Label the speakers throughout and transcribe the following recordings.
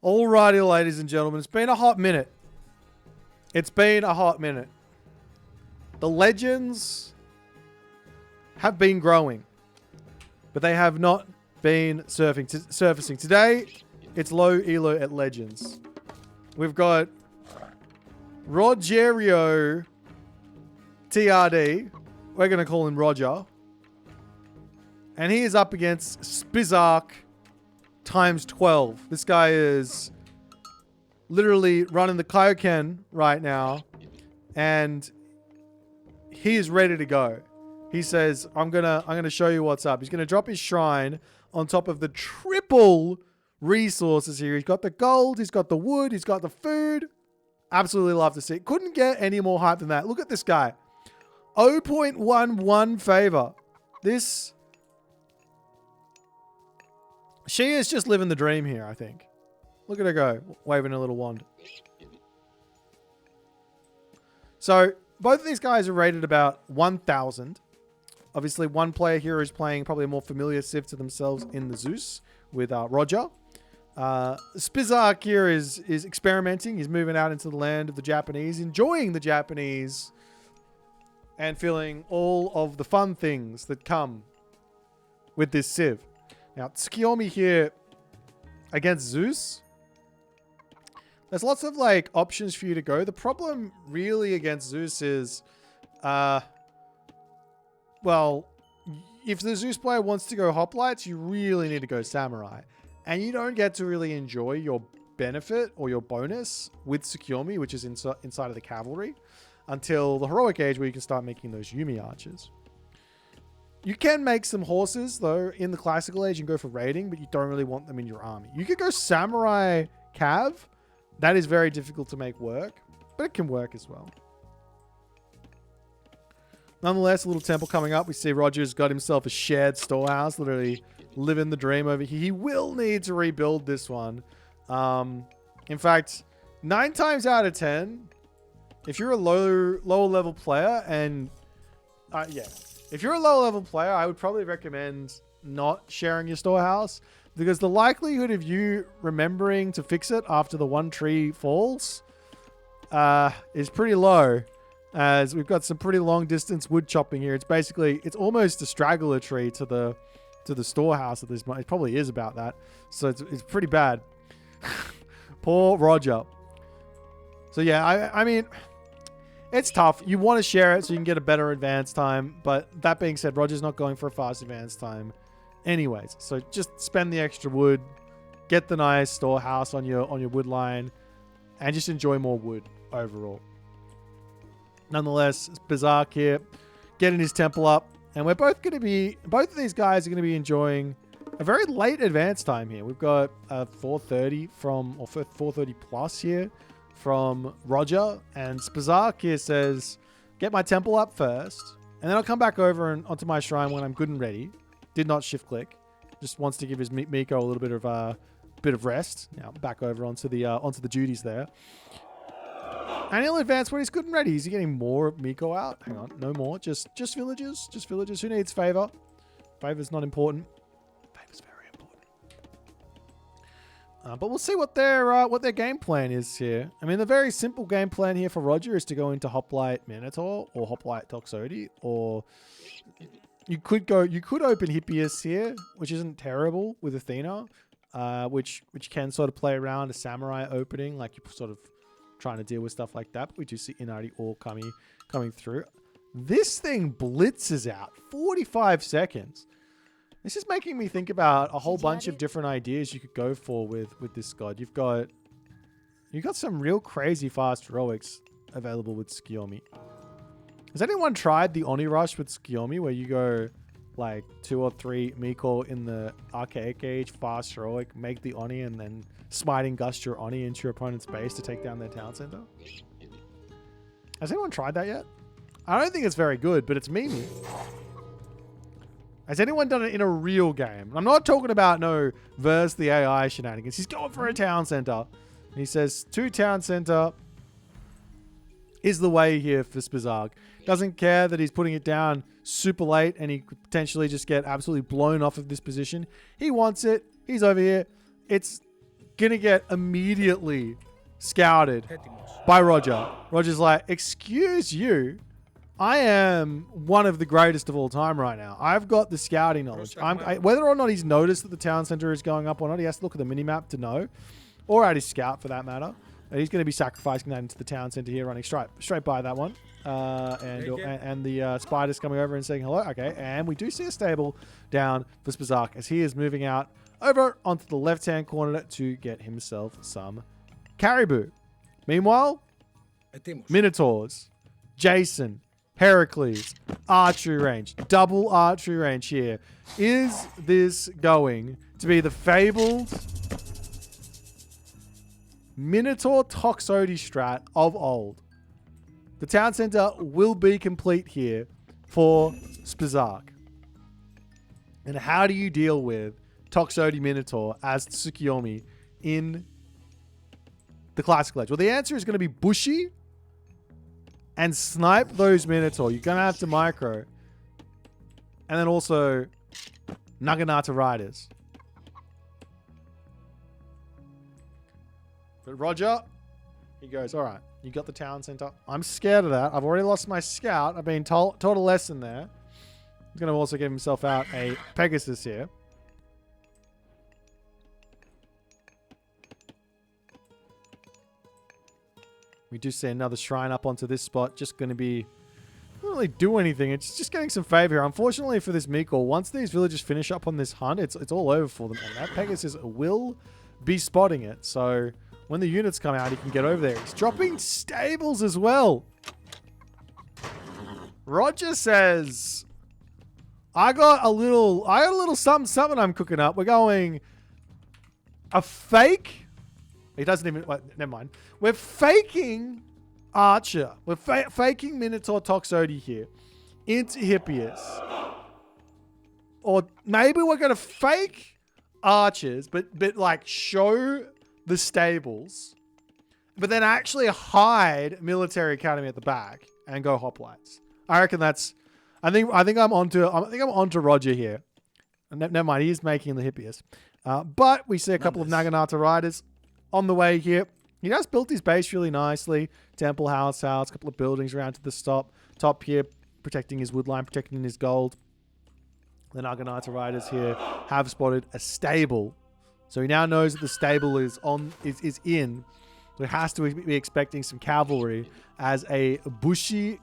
Speaker 1: Alrighty, ladies and gentlemen, it's been a hot minute. It's been a hot minute. The legends have been growing, but they have not been surfacing. Today, it's low elo at legends. We've got Rogerio TRD. We're going to call him Roger. And he is up against Spizark times 12. This guy is literally running the Kaioken right now. And he is ready to go. He says, I'm gonna show you what's up. He's gonna drop his shrine on top of the triple resources here. He's got the gold, he's got the wood, he's got the food. Absolutely love to see it. Couldn't get any more hype than that. Look at this guy. 0.11 favor. She is just living the dream here, I think. Look at her go, waving a little wand. So, both of these guys are rated about 1,000. Obviously, one player here is playing probably a more familiar civ to themselves in the Zeus with Roger. Spizark here is experimenting. He's moving out into the land of the Japanese, enjoying the Japanese, and feeling all of the fun things that come with this civ. Now, Tsukiyomi here against Zeus. There's lots of like options for you to go. The problem really against Zeus is, well, if the Zeus player wants to go hoplites, you really need to go samurai. And you don't get to really enjoy your benefit or your bonus with Tsukiyomi, which is inside of the cavalry, until the heroic age where you can start making those Yumi archers. You can make some horses, though, in the classical age and go for raiding, but you don't really want them in your army. You could go samurai cav. That is very difficult to make work, but it can work as well. Nonetheless, a little temple coming up. We see Roger's got himself a shared storehouse, literally living the dream over here. He will need to rebuild this one. In fact, 9 times out of 10, if you're a lower level player, and if you're a low level player, I would probably recommend not sharing your storehouse, because the likelihood of you remembering to fix it after the one tree falls is pretty low, as we've got some pretty long distance wood chopping here. It's almost a straggler tree to the storehouse at this point. It probably is about that. So it's pretty bad. Poor Roger. So yeah, I mean, it's tough. You want to share it so you can get a better advance time. But that being said, Roger's not going for a fast advance time anyways. So just spend the extra wood, get the nice storehouse on your wood line, and just enjoy more wood overall. Nonetheless, it's Bizarre here, getting his temple up. And both of these guys are going to be enjoying a very late advance time here. We've got 4:30 or 4:30 plus here from Roger. And Spizark here says, get my temple up first, and then I'll come back over and onto my shrine when I'm good and ready. Did not shift click. Just wants to give his Miko a little bit of rest. Now back over onto the duties there. And he'll advance when he's good and ready. Is he getting more Miko out? Hang on, no more. Just villagers. Just villagers. Who needs favor? Favor's not important. Favor's very important. But we'll see what their game plan is here. I mean, the very simple game plan here for Roger is to go into Hoplite Minotaur or Hoplite Toxotes, or you could open Hippias here, which isn't terrible with Athena, which can sort of play around a samurai opening, like you sort of trying to deal with stuff like that. But we do see Inari all coming through. This thing blitzes out 45 seconds. This is making me think about a whole bunch of different ideas you could go for with this god. You've got some real crazy fast heroics available with Tsukiyomi. Has anyone tried the Oni Rush with Tsukiyomi, where you go like 2 or 3 Miko in the archaic age, fast heroic, make the Oni, and then smiting gust your Oni into your opponent's base to take down their town center? Has anyone tried that yet? I don't think it's very good, but it's memey. Has anyone done it in a real game? I'm not talking about no versus the AI shenanigans. He's going for a town center. And he says 2 town center is the way here for Spizark. Doesn't care that he's putting it down super late and he could potentially just get absolutely blown off of this position. He wants it. He's over here. It's gonna get immediately scouted by Roger. Roger's like, excuse you, I am one of the greatest of all time right now. I've got the scouting knowledge. Whether or not he's noticed that the town center is going up or not, he has to look at the minimap to know, or at his scout for that matter. And he's going to be sacrificing that into the town center here, running straight by that one. And the spider's coming over and saying hello. Okay, and we do see a stable down for Spizark as he is moving out over onto the left-hand corner to get himself some caribou. Meanwhile, Minotaurs, Jason, Heracles, archery range, double archery range here. Is this going to be the fabled Minotaur Toxotes strat of old? The town center will be complete here for Spizark. And how do you deal with Toxotes Minotaur as Tsukiyomi in the Classic Ledge? Well, the answer is going to be Bushy and snipe those Minotaur. You're going to have to micro. And then also Naginata Riders. But Roger, he goes, all right, you got the town center. I'm scared of that. I've already lost my scout. I've been taught a lesson there. He's going to also give himself out a Pegasus here. We do see another shrine up onto this spot. Just going to be... Not really do anything. It's just getting some favor here. Unfortunately for this Meekle, once these villagers finish up on this hunt, it's all over for them. And that Pegasus will be spotting it. So when the units come out, he can get over there. He's dropping stables as well. Roger says, I got a little something I'm cooking up. We're going a fake... He doesn't even... Well, never mind. We're faking Archer. We're faking Minotaur Toxotes here into Hippias. Or maybe we're going to fake Archers, but like show the stables, but then actually hide Military Academy at the back and go hoplites. I reckon that's... I think I'm onto Roger here. Never mind. He is making the Hippias. But we see a couple of Naginata Riders on the way here. He has built his base really nicely. Temple house, a couple of buildings around to the top here, protecting his wood line, protecting his gold. The Naginata Riders here have spotted a stable. So he now knows that the stable is in. So he has to be expecting some cavalry as a Bushi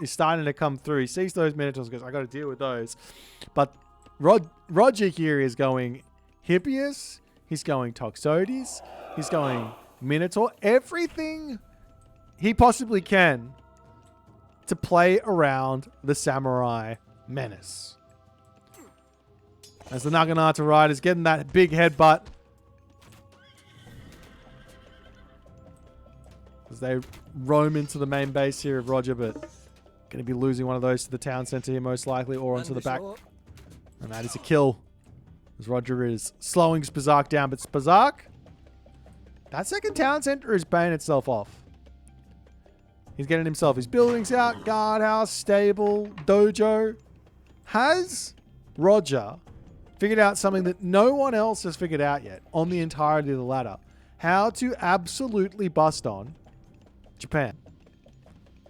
Speaker 1: is starting to come through. He sees those Minotaurs and goes, I got to deal with those. But Roger here is going Hippias. He's going Toxotes. He's going Minotaur. Everything he possibly can to play around the Samurai menace. As the Naginata Riders getting that big headbutt. As they roam into the main base here of Roger, but going to be losing one of those to the town center here most likely, or onto the back. And that is a kill. As Roger is slowing Spizark down. But Spizark, that second town center is paying itself off. He's getting himself his buildings out. Guardhouse, stable, dojo. Has Roger figured out something that no one else has figured out yet on the entirety of the ladder? How to absolutely bust on Japan.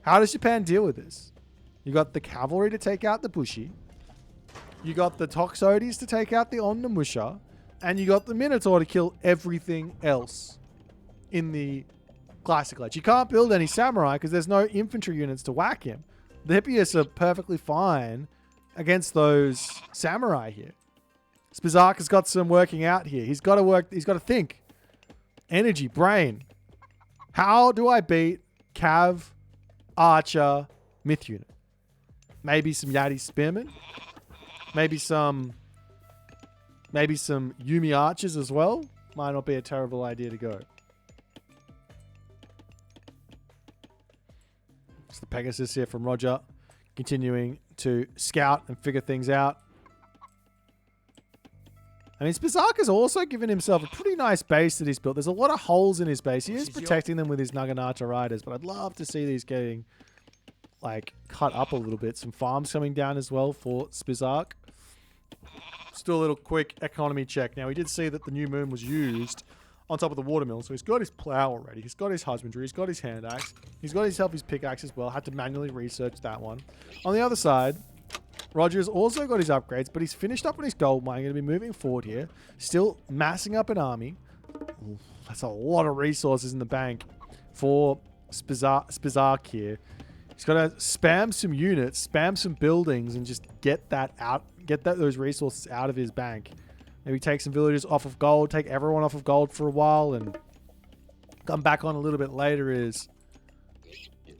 Speaker 1: How does Japan deal with this? You got the cavalry to take out the Bushi. You got the Toxotes to take out the Onnamusha. And you got the Minotaur to kill everything else in the Classic Ledge. You can't build any samurai because there's no infantry units to whack him. The Hippias are perfectly fine against those samurai here. Spizark has got some working out here. He's got to think. Energy, brain. How do I beat Cav, Archer, Myth unit? Maybe some Yati Spearmen. Maybe some Yumi Archers as well. Might not be a terrible idea to go. It's the Pegasus here from Roger. Continuing to scout and figure things out. I mean, Spizark has also given himself a pretty nice base that he's built. There's a lot of holes in his base. He is protecting them with his Naginata Riders, but I'd love to see these getting, like, cut up a little bit. Some farms coming down as well for Spizark. Let's do a little quick economy check. Now, we did see that the new moon was used on top of the watermill. So he's got his plow already. He's got his husbandry. He's got his hand axe. He's got himself his pickaxe as well. Had to manually research that one. On the other side, Roger's also got his upgrades, but he's finished up on his gold mine. Going to be moving forward here. Still massing up an army. Ooh, that's a lot of resources in the bank for Spizark here. He's got to spam some units, spam some buildings, and just get that out, those resources out of his bank. Maybe take some villagers off of gold, take everyone off of gold for a while, and come back on a little bit later is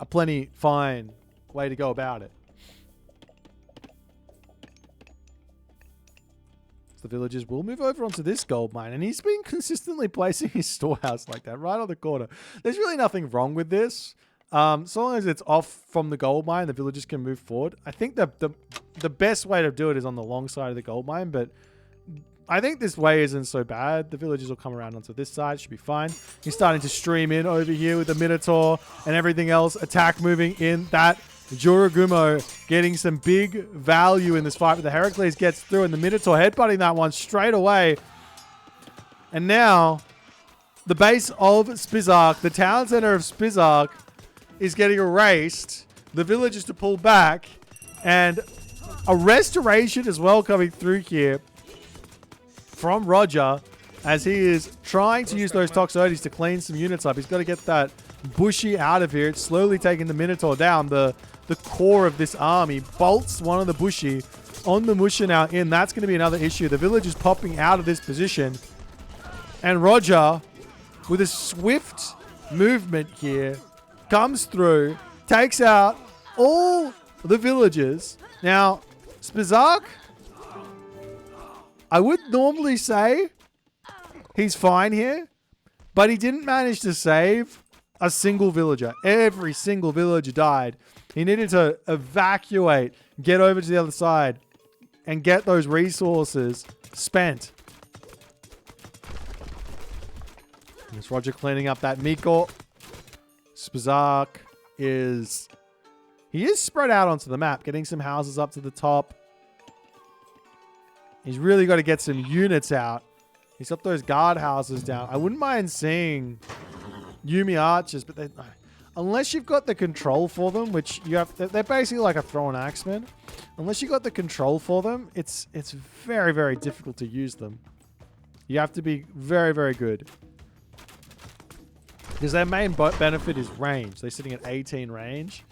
Speaker 1: a plenty fine way to go about it. So the villagers will move over onto this gold mine, and he's been consistently placing his storehouse like that, right on the corner. There's really nothing wrong with this. So long as it's off from the gold mine, the villagers can move forward. I think the best way to do it is on the long side of the gold mine, but I think this way isn't so bad. The villagers will come around onto this side. Should be fine. He's starting to stream in over here with the Minotaur and everything else. Attack moving in. That Juragumo getting some big value in this fight. But the Heracles gets through and the Minotaur headbutting that one straight away. And now the base of Spizark, the town center of Spizark, is getting erased. The villagers to pull back. And a restoration as well coming through here from Roger, as he is trying to use those Toxotes to clean some units up. He's got to get that Bushy out of here. It's slowly taking the Minotaur down. The core of this army bolts one of the Bushy on the Musha now in. That's going to be another issue. The village is popping out of this position. And Roger, with a swift movement here, comes through, takes out all the villagers. Now, Spizark, I would normally say he's fine here, but he didn't manage to save a single villager. Every single villager died. He needed to evacuate, get over to the other side, and get those resources spent. There's Roger cleaning up that Miko. Spizark is... he is spread out onto the map, getting some houses up to the top. He's really got to get some units out. He's got those guard houses down. I wouldn't mind seeing Yumi archers, but unless you've got the control for them, which you have, they're basically like a thrown axeman. Unless you got the control for them, it's very, very difficult to use them. You have to be very, very good. Because their main benefit is range. They're sitting at 18 range.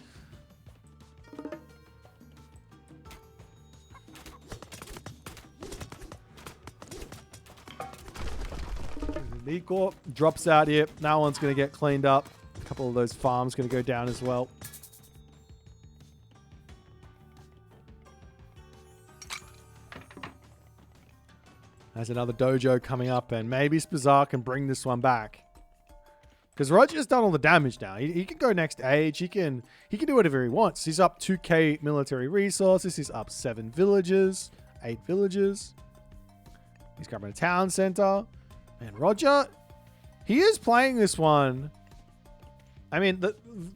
Speaker 1: Miko drops out here. That one's going to get cleaned up. A couple of those farms going to go down as well. There's another dojo coming up, and maybe Spizark can bring this one back. Because Roger's done all the damage now. He can go next age. He can do whatever he wants. He's up 2k military resources. He's up 7 villages, 8 villages. He's grabbing a town center. And Roger, he is playing this one, I mean,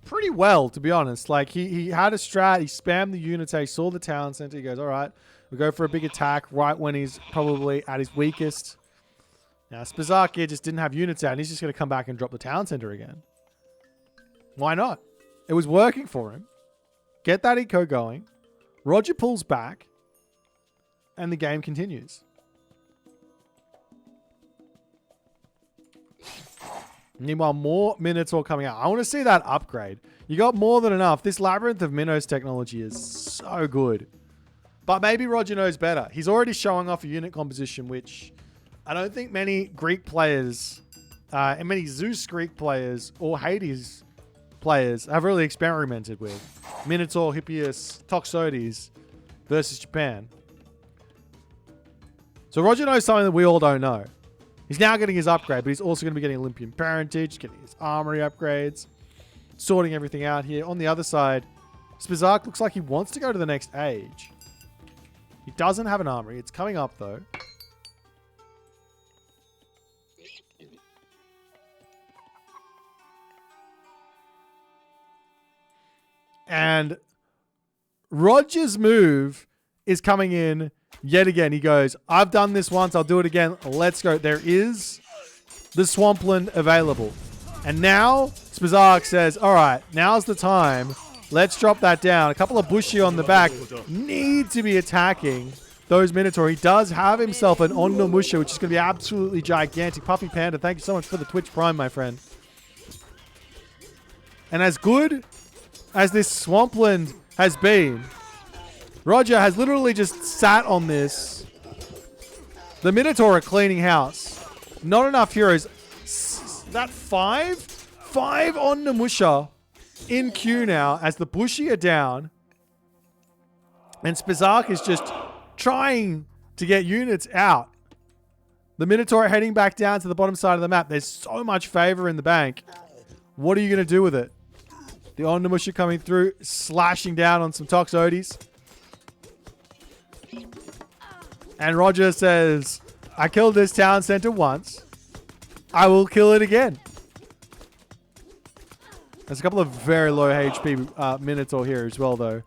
Speaker 1: pretty well, to be honest. Like, he had a strat. He spammed the units. He saw the town center. He goes, all right, we'll go for a big attack right when he's probably at his weakest. Now, Spizark here just didn't have units out, and he's just going to come back and drop the town center again. Why not? It was working for him. Get that eco going. Roger pulls back, and the game continues. Meanwhile, more Minotaur coming out. I want to see that upgrade. You got more than enough. This Labyrinth of Minnows technology is so good. But maybe Roger knows better. He's already showing off a unit composition, which I don't think many Greek players, and many Zeus Greek players or Hades players have really experimented with. Minotaur, Hippias, Toxotes versus Japan. So Roger knows something that we all don't know. He's now getting his upgrade, but he's also going to be getting Olympian Parentage, getting his armory upgrades, sorting everything out here. On the other side, Spizark looks like he wants to go to the next age. He doesn't have an armory. It's coming up, though. And Roger's move is coming in Yet again, he goes, I've done this once. I'll do it again. Let's go. There is the swampland available. And now Spizark says, all right, now's the time. Let's drop that down. A couple of Bushi on the back need to be attacking those Minotaur. He does have himself an Onnomusha, which is going to be absolutely gigantic. Puffy Panda, thank you so much for the Twitch Prime, my friend. And as good as this swampland has been, Roger has literally just sat on this. The Minotaur are cleaning house. Not enough heroes. That five on Namusha in queue now as the Bushi are down. And Spizark is just trying to get units out. The Minotaur are heading back down to the bottom side of the map. There's so much favor in the bank. What are you going to do with it? The Onnamusha coming through, slashing down on some Toxotes. And Roger says, I killed this town center once. I will kill it again. There's a couple of very low HP Minotaur here as well, though.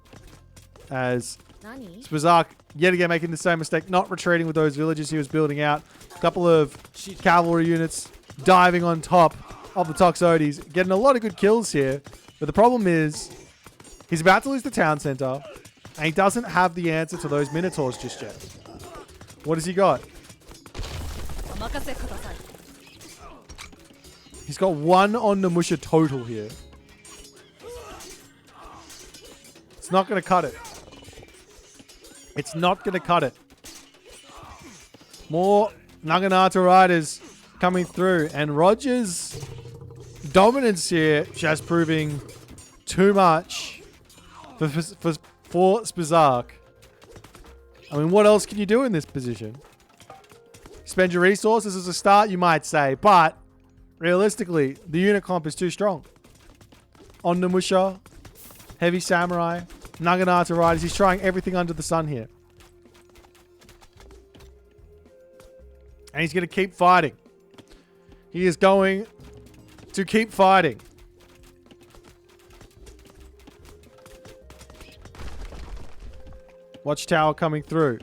Speaker 1: As Spizark, yet again, making the same mistake, not retreating with those villages he was building out. A couple of cavalry units diving on top of the Toxotes, getting a lot of good kills here. But the problem is, he's about to lose the town center, and he doesn't have the answer to those Minotaurs just yet. What has he got? He's got one on Namusha total here. It's not going to cut it. It's not going to cut it. More Naginata riders coming through, and Roger's dominance here just proving too much for Spizark. I mean, what else can you do in this position? Spend your resources as a start, you might say, but realistically, the unit comp is too strong. On Namusha, Heavy Samurai, Naginata riders, he's trying everything under the sun here. And he's going to keep fighting. He is going to keep fighting. Watchtower coming through.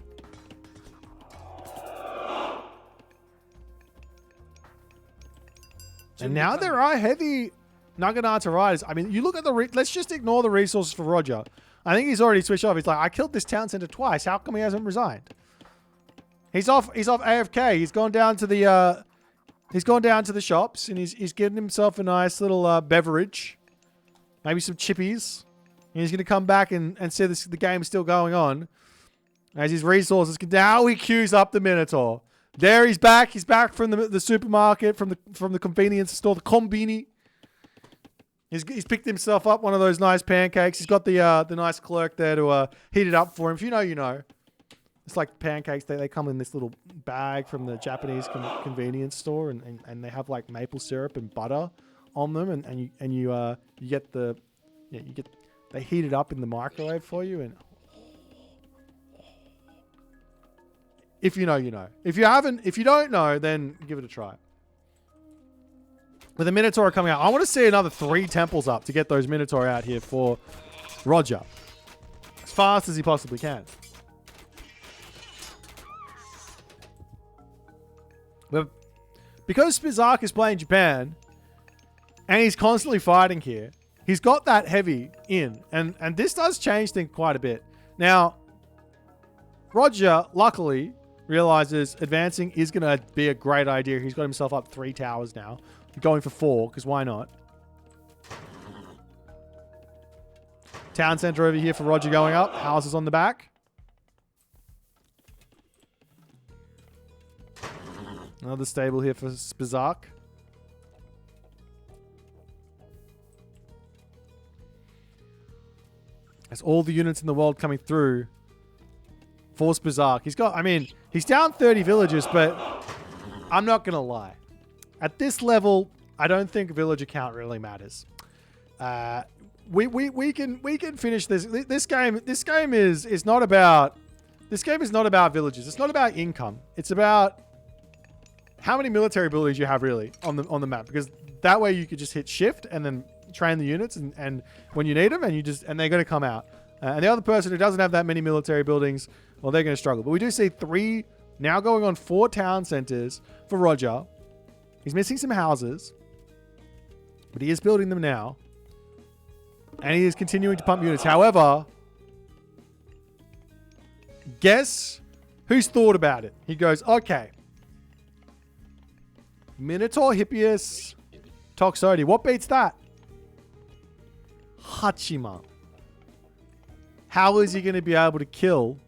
Speaker 1: And now there are heavy Naginata riders. I mean, you look at the... let's just ignore the resources for Roger. I think he's already switched off. He's like, I killed this town center twice. How come he hasn't resigned? He's off AFK. He's gone down to the... he's gone down to the shops and he's getting himself a nice little beverage. Maybe some chippies. And he's going to come back and see the game is still going on. As his resources can... Now he queues up the Minotaur. There he's back. He's back from the supermarket, from the convenience store, the Combini. He's picked himself up one of those nice pancakes. He's got the nice clerk there to heat it up for him. If you know, you know. It's like pancakes. They come in this little bag from the Japanese convenience store, and they have like maple syrup and butter on them, and you get they heat it up in the microwave for you, and if you know, you know. If you don't know, then give it a try. With the Minotaur coming out, I want to see another 3 temples up to get those Minotaur out here for Roger as fast as he possibly can. But because Spizark is playing Japan and he's constantly fighting here, he's got that heavy in, and this does change things quite a bit. Now, Roger, luckily, realizes advancing is going to be a great idea. He's got himself up 3 towers now. Going for 4, because why not? Town center over here for Roger going up. Houses on the back. Another stable here for Spizark. As all the units in the world coming through for Spizark. He's down 30 villages, but I'm not going to lie. At this level, I don't think villager count really matters. We can finish this. This game is not about villages. It's not about income. It's about how many military buildings you have really on the map, because that way you could just hit shift and then train the units, and when you need them, and they're going to come out. And the other person who doesn't have that many military buildings Well, they're going to struggle. But we do see 3, now going on 4 town centers for Roger. He's missing some houses. But he is building them now. And he is continuing to pump units. However, guess who's thought about it? He goes, okay. Minotaur, Hippias, Toxotes. What beats that? Hachima. How is he going to be able to kill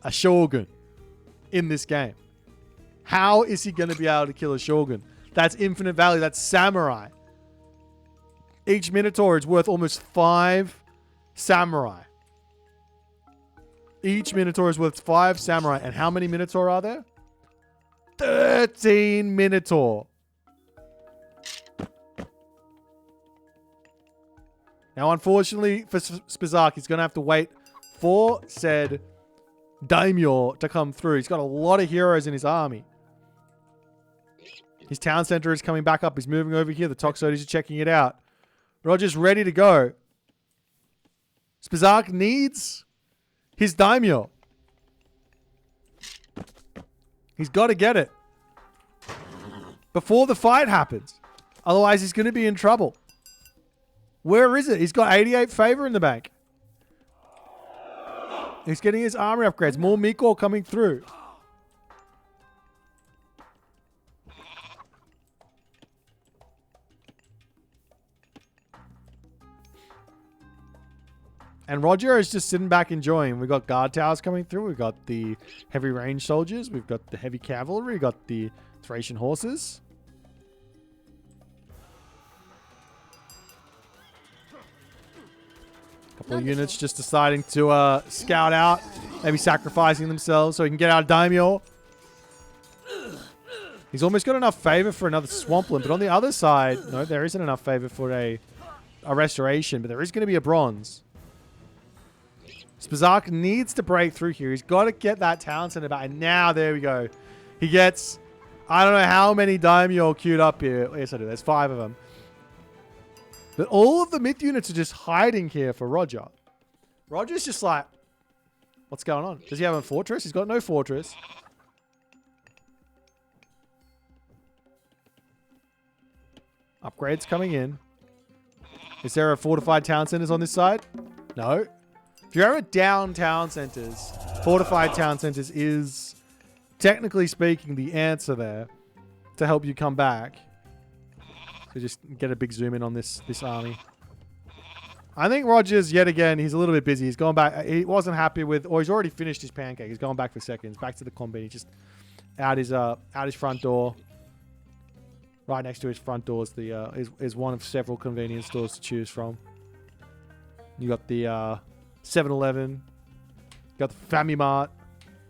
Speaker 1: a Shogun in this game? How is he going to be able to kill a Shogun? That's infinite value. That's samurai. Each Minotaur is worth almost 5 samurai. Each Minotaur is worth 5 samurai. And how many Minotaur are there? 13 Minotaur. Now, unfortunately for Spizark, he's going to have to wait for said daimyo to come through. He's got a lot of heroes in his army. His town center is coming back up. He's moving over here. The Toxotes are checking it out. Roger's ready to go. Spizark needs his daimyo. He's got to get it before the fight happens. Otherwise, he's going to be in trouble. Where is it? He's got 88 favor in the bank. He's getting his army upgrades. More Mikor coming through. And Roger is just sitting back enjoying. We've got guard towers coming through. We've got the heavy range soldiers. We've got the heavy cavalry. We've got the Thracian horses. A couple of units just deciding to scout out. Maybe sacrificing themselves so he can get out of daimyo. He's almost got enough favor for another swampland. But on the other side, no, there isn't enough favor for a restoration. But there is going to be a bronze. Spizark needs to break through here. He's got to get that town center back. And now, there we go. He gets, I don't know how many daimyo queued up here. Yes, I do. There's 5 of them. But all of the myth units are just hiding here for Roger. Roger's just like, what's going on? Does he have a fortress? He's got no fortress. Upgrades coming in. Is there a fortified town centers on this side? No. If you're ever down town centers, fortified town centers is, technically speaking, the answer there to help you come back. So just get a big zoom in on this army. I think Rogers, yet again, he's a little bit busy. He's going back. He wasn't happy with, or he's already finished his pancake. He's going back for seconds. Back to the combi. He's just out his front door. Right next to his front door is one of several convenience stores to choose from. You got the 7-Eleven. You got the Famimart.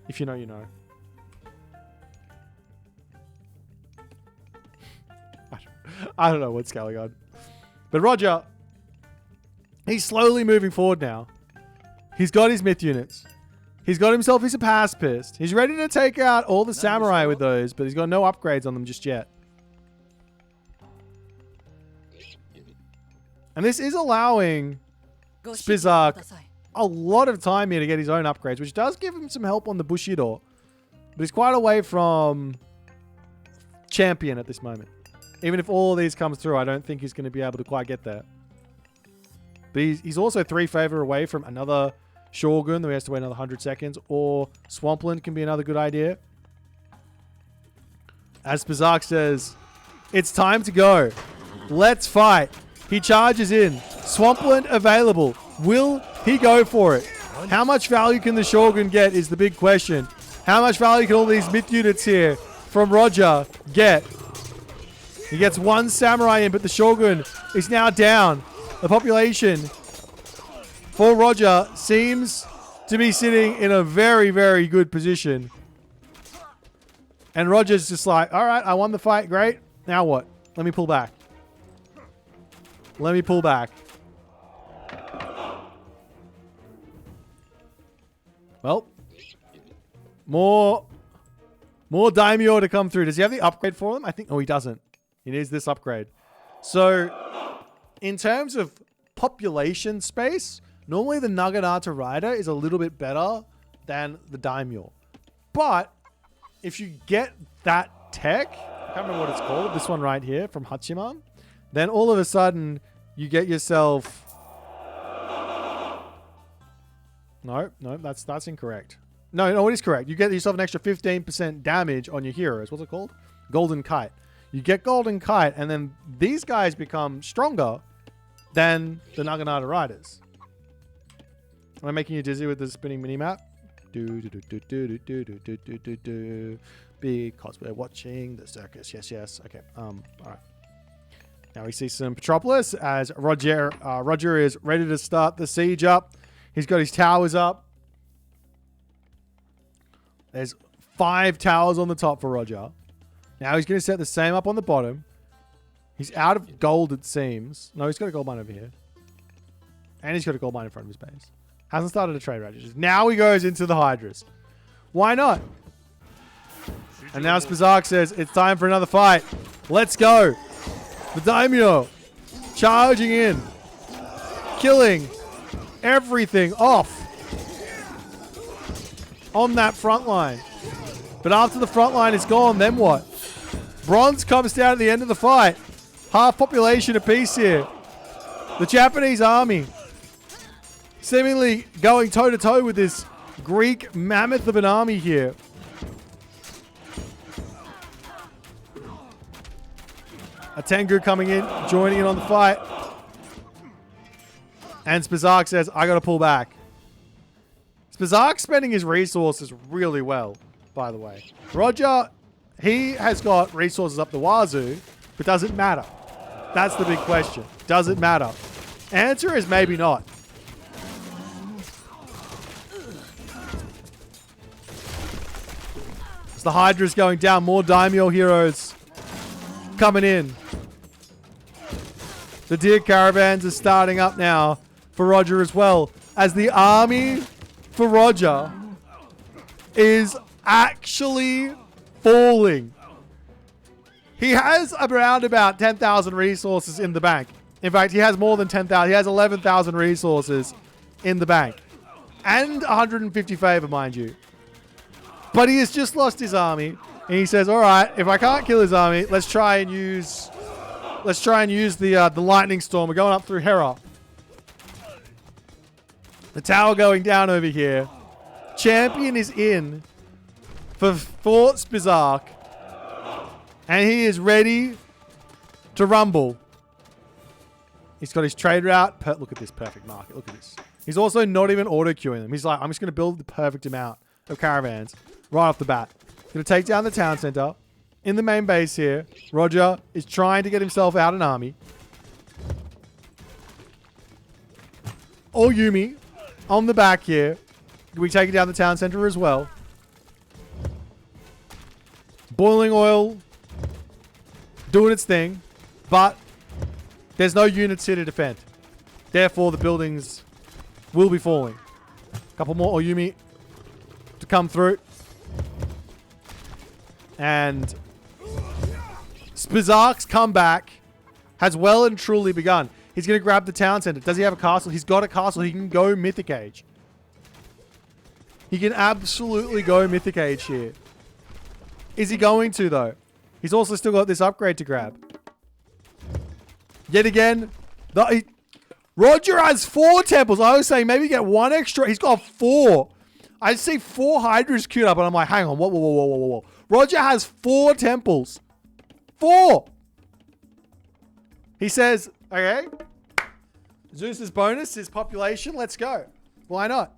Speaker 1: If you know, you know. I don't know what's going on. But Roger, he's slowly moving forward now. He's got his myth units. He's got himself his past pissed. He's ready to take out all the samurai with those, but he's got no upgrades on them just yet. And this is allowing Spizark a lot of time here to get his own upgrades, which does give him some help on the Bushido. But he's quite away from champion at this moment. Even if all of these comes through, I don't think he's going to be able to quite get there. But he's also 3 favor away from another Shogun that he has to wait another 100 seconds. Or Swampland can be another good idea. As Spizark says, it's time to go. Let's fight. He charges in. Swampland available. Will he go for it? How much value can the Shogun get is the big question. How much value can all these myth units here from Roger get? He gets 1 samurai in, but the Shogun is now down. The population for Roger seems to be sitting in a very, very good position. And Roger's just like, all right, I won the fight. Great. Now what? Let me pull back. Let me pull back. Well, more daimyo to come through. Does he have the upgrade for them? I think, oh, he doesn't. He needs this upgrade. So, in terms of population space, normally the Naginata Rider is a little bit better than the daimyo. But if you get that tech, I can't remember what it's called, this one right here from Hachiman, then all of a sudden you get yourself... No, that's incorrect. No, it is correct. You get yourself an extra 15% damage on your heroes. What's it called? Golden Kite. You get Golden Kite, and then these guys become stronger than the Naginata Riders. Am I making you dizzy with the spinning minimap? Because we're watching the circus. Yes. Okay. All right. Now we see some Petropolis as Roger is ready to start the siege up. He's got his towers up. There's 5 towers on the top for Roger. Now he's going to set the same up on the bottom. He's out of gold, it seems. No, he's got a gold mine over here. And he's got a gold mine in front of his base. Hasn't started a trade route. Now he goes into the Hydras. Why not? And now Spazark says, it's time for another fight. Let's go. The Daimyo charging in. Killing everything off on that front line. But after the front line is gone, then what? Bronze comes down at the end of the fight. Half population apiece here. The Japanese army seemingly going toe-to-toe with this Greek mammoth of an army here. A Tengu coming in, joining in on the fight. And Spazark says, I gotta pull back. Spazark's spending his resources really well, by the way. Roger, he has got resources up the wazoo, but does it matter? That's the big question. Does it matter? Answer is maybe not. As the Hydra's going down, more Daimyo heroes coming in. The deer caravans are starting up now for Roger as well, as the army for Roger is actually falling. He has around about 10,000 resources in the bank. In fact, he has more than 10,000. He has 11,000 resources in the bank. And 150 favor, mind you. But he has just lost his army. And he says, all right, if I can't kill his army, let's try and use the lightning storm. We're going up through Hera. The tower going down over here. Champion is in for Fort Spazark. And he is ready to rumble. He's got his trade route. Look at this perfect market. Look at this. He's also not even auto-queuing them. He's like, I'm just going to build the perfect amount of caravans right off the bat. Going to take down the town center. In the main base here, Roger is trying to get himself out an army. Oyumi on the back here. We take down the town center as well. Boiling oil doing its thing, but there's no units here to defend. Therefore, the buildings will be falling. A couple more Oyumi to come through. And Spazark's comeback has well and truly begun. He's going to grab the town center. Does he have a castle? He's got a castle. He can go Mythic Age. He can absolutely go Mythic Age here. Is he going to, though? He's also still got this upgrade to grab. Yet again, Roger has 4 temples. I was saying maybe get 1 extra. He's got 4. I see 4 Hydras queued up, and I'm like, hang on. Whoa. Roger has 4 temples. 4! He says, okay, Zeus's bonus is population. Let's go. Why not?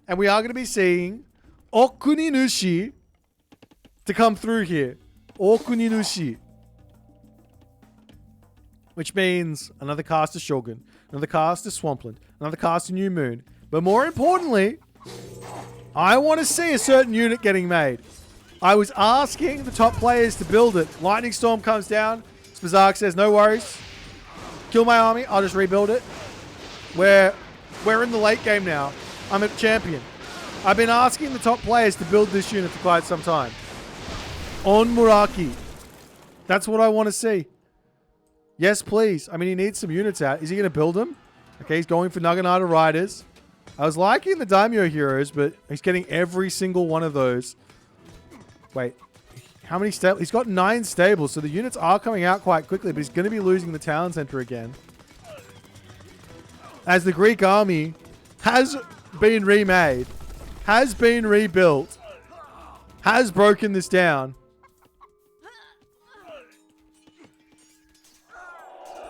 Speaker 1: And we are going to be seeing Okuninushi to come through here. Okuninushi. Which means another cast of Shogun, another cast of Swampland, another cast of New Moon. But more importantly, I want to see a certain unit getting made. I was asking the top players to build it. Lightning Storm comes down. Spazark says, no worries. Kill my army. I'll just rebuild it. We're in the late game now. I'm a champion. I've been asking the top players to build this unit for quite some time. On Muraki. That's what I want to see. Yes, please. I mean, he needs some units out. Is he going to build them? Okay, he's going for Naginata Riders. I was liking the Daimyo heroes, but he's getting every single one of those. Wait. How many stables? He's got 9 stables, so the units are coming out quite quickly, but he's going to be losing the town center again. As the Greek army has been remade, has been rebuilt, has broken this down.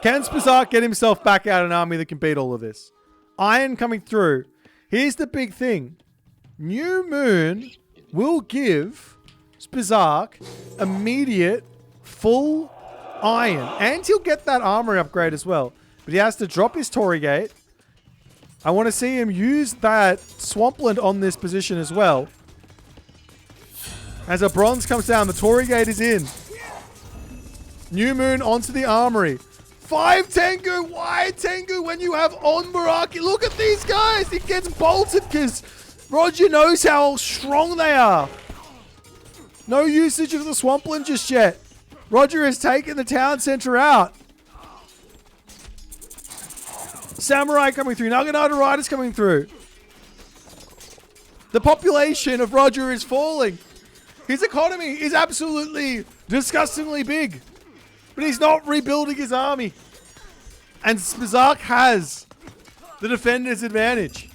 Speaker 1: Can Spizark get himself back out an army that can beat all of this? Iron coming through. Here's the big thing. New Moon will give Spizark immediate full iron. And he'll get that armor upgrade as well. But he has to drop his Torii Gate. I want to see him use that Swampland on this position as well. As a bronze comes down, the Torii Gate is in. New Moon onto the armory. 5 Tengu. Why Tengu when you have Onbaraki? Look at these guys. He gets bolted because Roger knows how strong they are. No usage of the Swampland just yet. Roger has taken the town center out. Samurai coming through. Naginata Riders coming through. The population of Roger is falling. His economy is absolutely disgustingly big. But he's not rebuilding his army. And Spizark has the defender's advantage.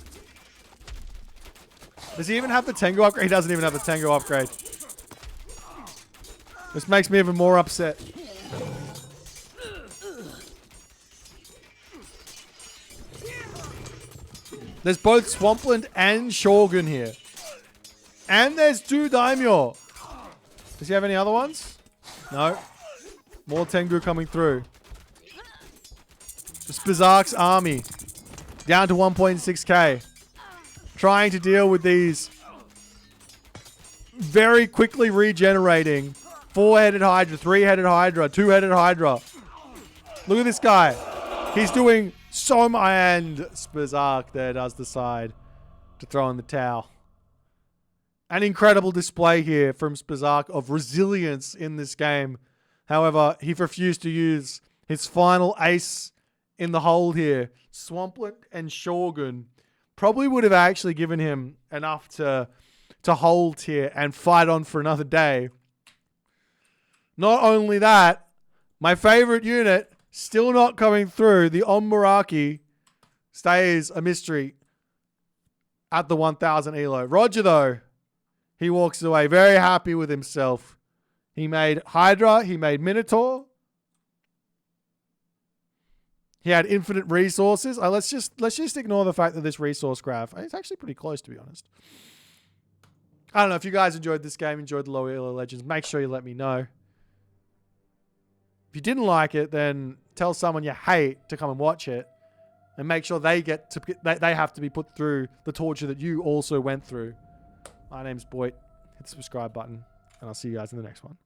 Speaker 1: Does he even have the Tengu upgrade? He doesn't even have the Tengu upgrade. This makes me even more upset. There's both Swampland and Shogun here. And there's 2 Daimyo. Does he have any other ones? No. More Tengu coming through. Spizark's army. Down to 1.6k. Trying to deal with these very quickly regenerating 4-headed Hydra, 3-headed Hydra, 2-headed Hydra. Look at this guy. He's doing so much. And Spizark there does decide to throw in the towel. An incredible display here from Spizark of resilience in this game. However, he refused to use his final ace in the hold here. Swampland and Shogun probably would have actually given him enough to hold here and fight on for another day. Not only that, my favorite unit still not coming through. The Onbaraki stays a mystery at the 1000 elo. Roger, though, he walks away very happy with himself. He made Hydra. He made Minotaur. He had infinite resources. Let's just ignore the fact that this resource graph, it's actually pretty close, to be honest. I don't know if you guys enjoyed this game, enjoyed the low elo legends. Make sure you let me know. If you didn't like it, then tell someone you hate to come and watch it, and make sure they have to be put through the torture that you also went through. My name's Boit. Hit the subscribe button, and I'll see you guys in the next one.